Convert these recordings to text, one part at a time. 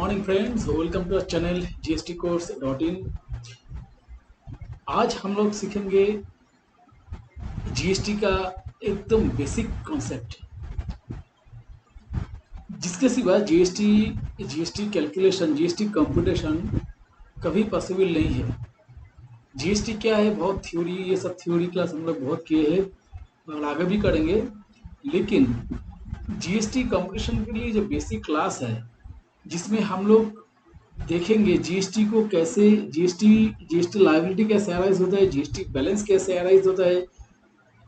Morning friends, welcome to channel gstcourse.in। आज हम लोग सीखेंगे जीएसटी का एकदम बेसिक कॉन्सेप्ट, जिसके सिवा जीएसटी कैलकुलेशन, जीएसटी कंप्यूटेशन कभी पॉसिबल नहीं है। जीएसटी क्या है, बहुत थ्योरी, ये सब थ्योरी क्लास हम लोग बहुत किए हैं और आगे भी करेंगे, लेकिन जीएसटी कंप्यूटेशन के लिए जो बेसिक क्लास है, जिसमें हम लोग देखेंगे जीएसटी को कैसे, जीएसटी लायबिलिटी कैसे अराइज होता है, जीएसटी बैलेंस कैसे अराइज होता है,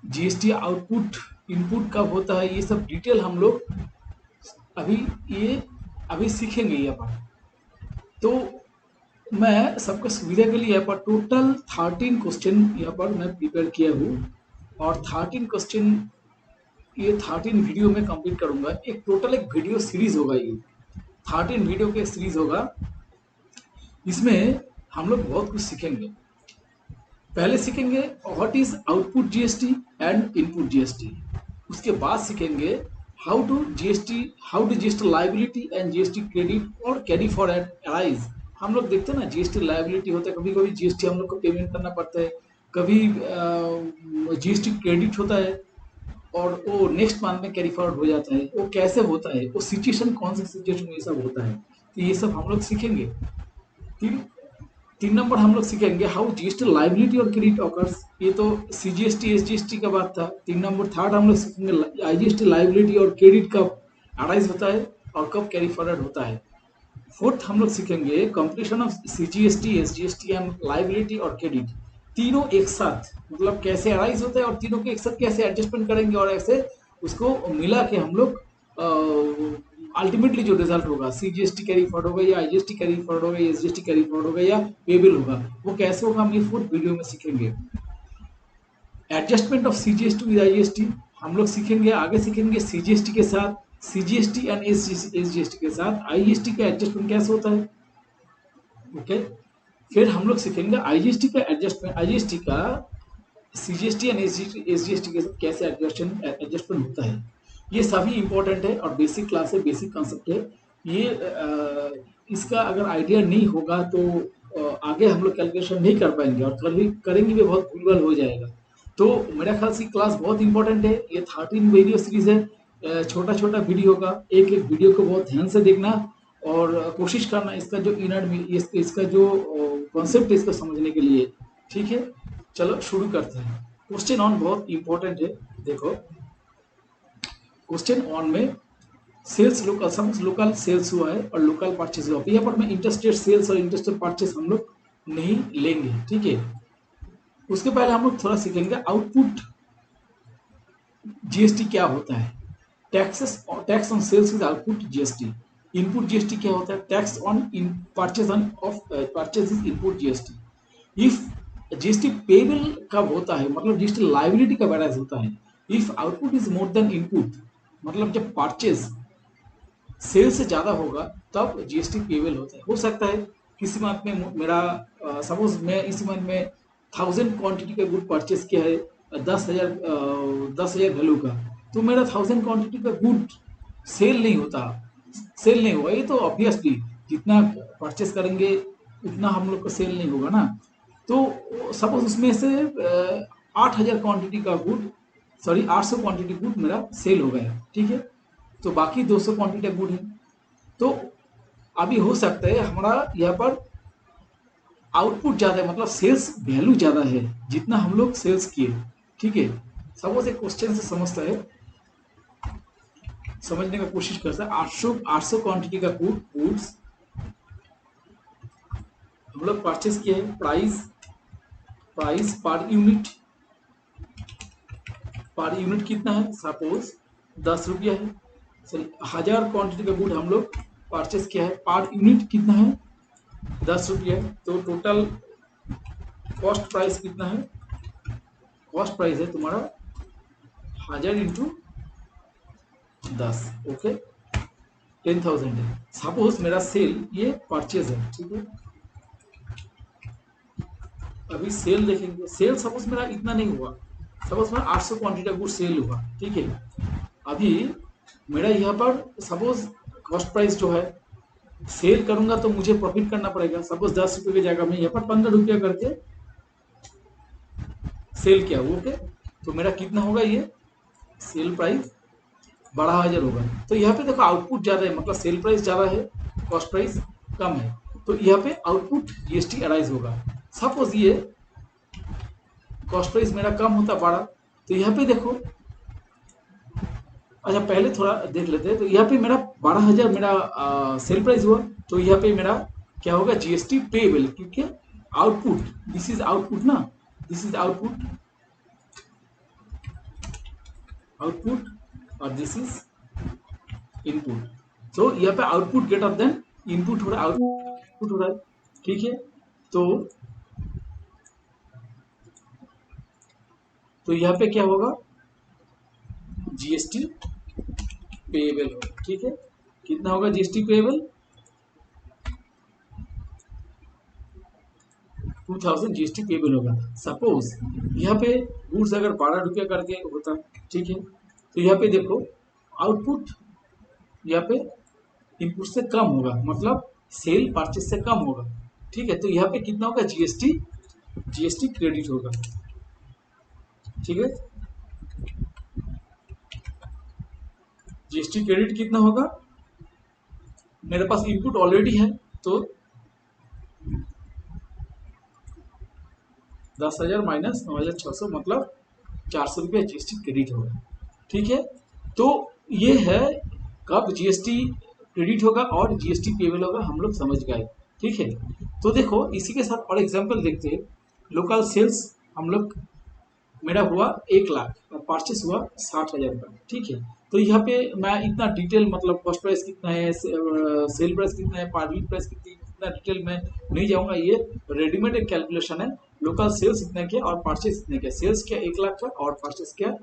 जीएसटी आउटपुट इनपुट कब होता है, ये सब डिटेल हम लोग अभी अभी सीखेंगे यहाँ पर। तो मैं सबके सुविधा के लिए यहाँ पर टोटल 13 क्वेश्चन यहाँ पर मैं प्रिपेयर किया हूँ और 13 क्वेश्चन ये 13 वीडियो में कंप्लीट करूंगा। एक टोटल एक वीडियो सीरीज होगा, ये 13 वीडियो के सीरीज होगा। इसमें हम लोग बहुत कुछ सीखेंगे। पहले सीखेंगे what is output GST and input GST. उसके बाद सीखेंगे how to GST liability and GST credit और कैरी फॉरवर्ड अराइज। हम लोग देखते हैं ना, जीएसटी लायबिलिटी होता है, कभी कभी जीएसटी हम लोग को पेमेंट करना पड़ता है, कभी जीएसटी क्रेडिट होता है और वो नेक्स्ट मंथ में कैरी फॉरवर्ड हो जाता है। वो कैसे होता है, वो सिचुएशन कौन सी सिचुएशन में ये सब होता है, तो ये सब हम लोग सीखेंगे। तीन नंबर हम लोग सीखेंगे हाउ जीएसटी लायबिलिटी और क्रेडिट ऑकर्स। ये तो सीजीएसटी एसजीएसटी का बात था। 3 नंबर थर्ड हम लोग सीखेंगे आईजीएसटी लायबिलिटी और क्रेडिट कब अराइज होता है और कब कैरी फॉरवर्ड होता है। फोर्थ हम लोग सीखेंगे completion of CGST SGST and liability और क्रेडिट, तीनों एक साथ मतलब कैसे अराइज होता है और तीनों के एक साथ कैसे एडजस्टमेंट करेंगे और ऐसे उसको मिला के हम लोग अल्टीमेटली जो रिजल्ट होगा, सीजीएसटी कैरी फॉरवर्ड होगा या आईजीएसटी कैरी फॉरवर्ड होगा या एसजीएसटी कैरी फॉरवर्ड होगा या पेबल होगा, वो कैसे होगा हम ये फोर्थ वीडियो में सीखेंगे। Adjustment of CGST with IGST हम लोग सीखेंगे, आगे सीखेंगे सीजीएसटी के साथ, सीजीएसटी एंड एसजीएसटी के साथ आईजीएसटी का एडजस्टमेंट कैसे होता है। ओके, फिर हम लोग सीखेंगे आईजीएसटी का एडजस्टमेंट, आईजीएसटी का सीजीएसटी एंड एसजीएसटी के साथ कैसे एडजस्टमेंट होता है। ये सभी इंपॉर्टेंट है और बेसिक क्लास है, बेसिक कॉन्सेप्ट है। ये इसका अगर आइडिया नहीं होगा तो आगे हम लोग कैलकुलेशन नहीं कर पाएंगे और करेंगे भी बहुत भूलभाल हो जाएगा। तो मेरा ख्याल से क्लास बहुत इंपॉर्टेंट है। ये 13 वीडियो सीरीज है, छोटा छोटा वीडियो होगा, एक एक वीडियो को बहुत ध्यान से देखना और कोशिश करना इसका जो इसका जो कॉन्सेप्ट है इसको समझने के लिए। ठीक है, चलो शुरू करते हैं। क्वेश्चन ऑन बहुत इंपॉर्टेंट है। देखो क्वेश्चन ऑन में sales local, suppose local sales हुआ है और लोकल परचेज हुआ, यहाँ पर मैं इंटरस्टेट सेल्स और इंटरस्टेट परचेज हम लोग नहीं लेंगे। ठीक है, उसके पहले हम लोग थोड़ा सीखेंगे आउटपुट जीएसटी क्या होता है। Tax on sales is output GST. Input GST क्या होता है, tax on purchase of purchase is input GST. If GST payable कब होता है, मतलब जीएसटी लायबिलिटी कब अराइज होता है। If output is more than input, मतलब जब परचेज सेल से ज्यादा होगा तब जीएसटी पेबल होता है। हो सकता है किसी मंथ में मेरा सपोज मैं इस मंथ में 1000 क्वांटिटी का गुड परचेज किया है, 10,000 वैल्यू का, तो मेरा 1000 क्वांटिटी का गुड सेल नहीं होगा। ये तो ऑब्वियसली जितना परचेज करेंगे उतना हम लोग का सेल नहीं होगा ना। तो सपोज उसमें से 8000 क्वांटिटी का गुड, 800 क्वांटिटी गुड मेरा सेल हो गया। ठीक है, तो बाकी 200 क्वांटिटी गुड है। तो अभी हो सकता है हमारा यहाँ पर आउटपुट ज्यादा है, मतलब सेल्स वैल्यू ज्यादा है जितना हम लोग सेल्स किए। ठीक है, सपोज एक क्वेश्चन से समझता है, समझने का कोशिश करता है। 800 क्वांटिटी का गुड्स हम लोग परचेस किए हैं। प्राइस पर यूनिट कितना है, सपोज 10 रुपया है। सॉरी, 1000 क्वांटिटी का गुड हम लोग परचेस किया है, पर यूनिट कितना है, 10 रुपया है। तो टोटल कॉस्ट प्राइस कितना है, कॉस्ट प्राइस है तुम्हारा 1000 इंटू 10, ओके 10,000 है। सपोज मेरा सेल ये परचेज है। ठीक है, अभी सेल देखेंगे। सेल सपोज मेरा इतना नहीं हुआ, सपोज मेरा 800 क्वांटिटी का गुड सेल हुआ। ठीक है, अभी मेरा यहाँ पर सपोज कॉस्ट प्राइस जो है सेल करूंगा तो मुझे प्रॉफिट करना पड़ेगा। सपोज 10 रुपये की जगह में यहाँ पर 15 रुपया करके सेल किया, ओके, तो मेरा कितना होगा, ये सेल प्राइस 12,000 होगा। तो यहाँ पे देखो आउटपुट ज्यादा है, मतलब सेल प्राइस ज्यादा है, कॉस्ट प्राइस कम है, तो यहाँ पे आउटपुट जीएसटी अराइज होगा। सपोज ये कॉस्ट प्राइस मेरा कम होता 12, तो यहाँ पे देखो, अच्छा पहले थोड़ा देख लेते हैं। तो यहाँ पे मेरा 12,000 मेरा सेल प्राइस हुआ, तो यहाँ पे मेरा क्या होगा, जीएसटी पेएबल, क्योंकि आउटपुट, दिस इज आउटपुट ना, दिस इज आउटपुट, आउटपुट और दिस इज इनपुट। तो यहाँ पे आउटपुट ग्रेटर देन इनपुट हो रहा है, आउटपुट हो रहा है, ठीक है। तो यहाँ पे क्या होगा, जीएसटी पेएबल होगा, ठीक है। कितना होगा जीएसटी पेएबल, 2000 जीएसटी पेएबल होगा। सपोज यहाँ पे गुड्स अगर 12 रुपया करके होता, ठीक है, तो यहाँ पे देखो आउटपुट यहाँ पे इनपुट से कम होगा, मतलब सेल परचेस से कम होगा, ठीक है। तो यहाँ पे कितना होगा, जीएसटी, जीएसटी क्रेडिट होगा, ठीक है। जीएसटी क्रेडिट कितना होगा, मेरे पास इनपुट ऑलरेडी है, तो 10,000 माइनस 9,600 मतलब 400 रुपया जीएसटी क्रेडिट होगा, ठीक है। तो ये है कब जीएसटी क्रेडिट होगा और जीएसटी पेएबल होगा, हम लोग समझ गए, ठीक है। तो देखो इसी के साथ और एग्जांपल देखते हैं। लोकल सेल्स हम लोग, मेरा हुआ 1 लाख और परचेस हुआ 60,000 का, ठीक है। तो यहाँ पे मैं इतना डिटेल, मतलब कॉस्ट प्राइस कितना है, सेल प्राइस कितना है, पार्किंग प्राइस कितनी, इतना डिटेल में नहीं जाऊंगा, ये रेडीमेड एक कैलकुलेशन है। लोकल सेल्स इतने के और परचेस इतने के, सेल्स क्या 1 लाख का और परचेस क्या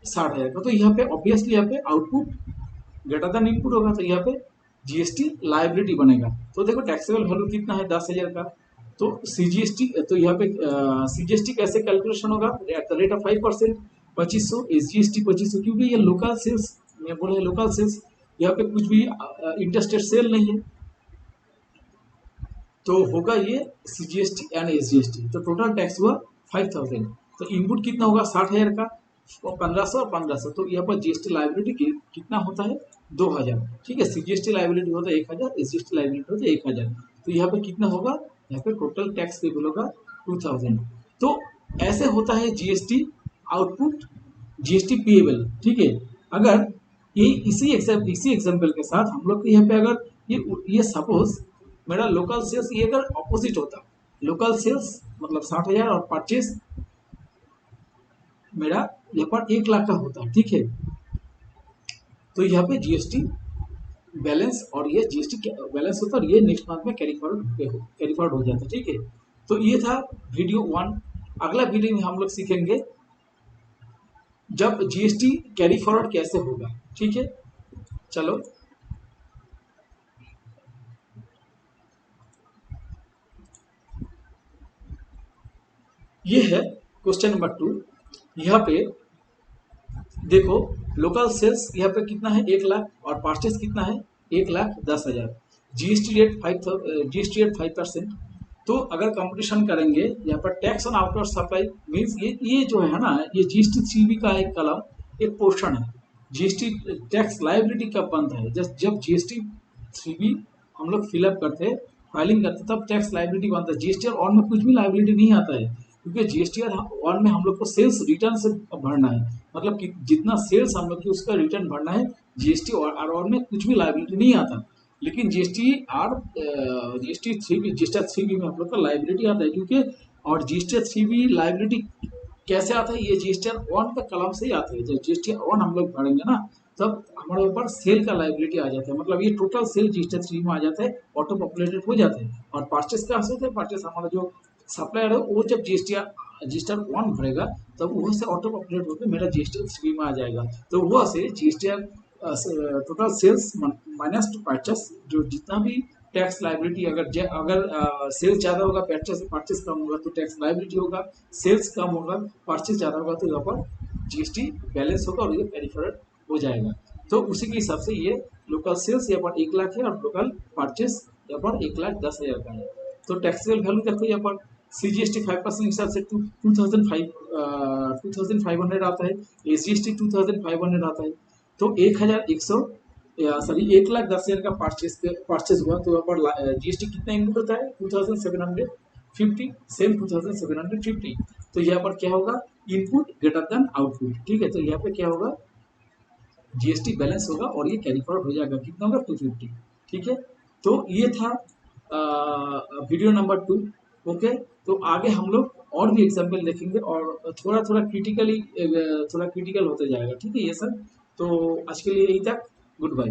60,000 का। तो यहाँ पे ऑब्वियसली यहाँ पे आउटपुट ग्रेटर देन इनपुट होगा, तो यहाँ पे जीएसटी लाइबिलिटी बनेगा। तो देखो टैक्सेबल वैल्यू कितना है, 10,000 का। तो सीजीएसटी, तो यहाँ पे सीजीएसटी कैसे कैलकुलेशन होगा, at the rate of 5%, 2500, SGST 2500, क्योंकि ये लोकल सेल्स, मैं बोले लोकल सेल्स, यहाँ पे कुछ भी इंटरस्टेट सेल नहीं है, तो होगा ये सीजीएसटी एंड एसजीएसटी। तो टोटल टैक्स हुआ 5,000। तो इनपुट कितना होगा 60,000 का, और 1,500 और 1,500, तो यहाँ पर जीएसटी लाइबिलिटी कितना होता है 2,000, ठीक है। सीजीएसटी लाइबिलिटी होता है 1,000, एसजीएसटी लाइबिलिटी होता है 1,000। तो यहाँ पे कितना होगा, यहाँ पे टोटल टैक्स पेबल होगा 2,000। तो ऐसे होता है जीएसटी आउटपुट, जीएसटी पेएबल, ठीक है। अगर ये इसी एग्जाम्पल के साथ हम लोग यहाँ पे अगर ये सपोज मेरा लोकल सेल्स ये अगर ऑपोजिट होता, लोकल सेल्स मतलब 60,000 और परचेस मेरा यहाँ पर 1 लाख का होता, ठीक है। तो यहाँ पे जीएसटी बैलेंस और ये जीएसटी बैलेंस होता और ये नेक्स्ट मंथ में कैरी फॉरवर्ड हो जाता, ठीक है। तो ये था वीडियो 1। अगला वीडियो में हम लोग सीखेंगे जब जीएसटी कैरी फॉरवर्ड कैसे होगा, ठीक है। चलो, ये है क्वेश्चन नंबर 2। यहाँ पे देखो लोकल सेल्स यहाँ पे कितना है 1 लाख और परचेस कितना है 1,10,000, जीएसटी रेट 5%। तो अगर कंपटीशन करेंगे यहाँ पर tax on outward supply means ये जो है ना, ये जीएसटी 3B का एक कलम, एक पोर्शन है। जीएसटी टैक्स लाइबिलिटी कब बनता है, जब जीएसटी 3B हम लोग फिलअप करते हैं, फाइलिंग करते हैं, तब टैक्स लाइबिलिटी बनता है। जीएसटी और में कुछ भी लाइबिलिटी नहीं आता है, क्योंकि जीएसटी वन में हम लोग को सेल्स रिटर्न से भरना है, मतलब कि जितना सेल्स हम लोग की उसका रिटर्न भरना है। जीएसटी और में कुछ भी लाइबिलिटी नहीं आता, लेकिन जीएसटी 3B में हम लोग का लाइबिलिटी आता है, क्योंकि और जीएसटी 3B लाइबिलिटी कैसे आता है, ये जीएसटी वन का कलम से ही आता है। जब जीएसटी वन हम लोग भरेंगे ना, तब हमारे ऊपर सेल का लाइबिलिटी आ जाता है, मतलब ये टोटल सेल जीएसटी 3 में आ जाता है, ऑटो पॉपुलेटेड हो जाते हैं। और परचेस का होता है, परचेस हमारा जो सप्लायर है वो जब जीएसटी वन भरेगा तब वो से ऑटो पॉपुलेट होकर मेरा जीएसटी 3 में आ जाएगा। तो वो से GST total sales minus to purchase, जो जितना भी टैक्स लाइबिलिटी, अगर सेल्स ज़्यादा होगा परचेस कम होगा तो टैक्स लाइबिलिटी होगा, सेल्स कम होगा परचेस ज़्यादा होगा तो यहाँ पर जीएसटी बैलेंस होगा और ये कैरी फॉरवर्ड हो जाएगा। तो उसी के हिसाब से ये लोकल सेल्स यहाँ पर 1 लाख है और लोकल परचेस यहाँ पर 1,10,000 का है। तो टैक्सेबल वैल्यू देखो यहाँ पर CGST 5% हिसाब से 2,500 आता है, SGST 2,500 आता है। तो 1,100 सॉरी 1,10,000 का परचेस हुआ, तो यहाँ पर GST कितना इंक्लूड होता है 2,750, सेम 2,750। तो यहाँ पर क्या होगा, इनपुट ग्रेटर देन आउटपुट, ठीक है। तो यहाँ पे क्या होगा, GST बैलेंस होगा और ये कैरी फॉरवर्ड हो जाएगा, कितना होगा 250, ठीक है। तो ये था वीडियो नंबर 2। ओके, तो आगे हम लोग और भी एग्जाम्पल देखेंगे और थोड़ा थोड़ा क्रिटिकली थोड़ा क्रिटिकल होते जाएगा, ठीक है ये सब। तो आज के लिए यही तक, गुड बाय।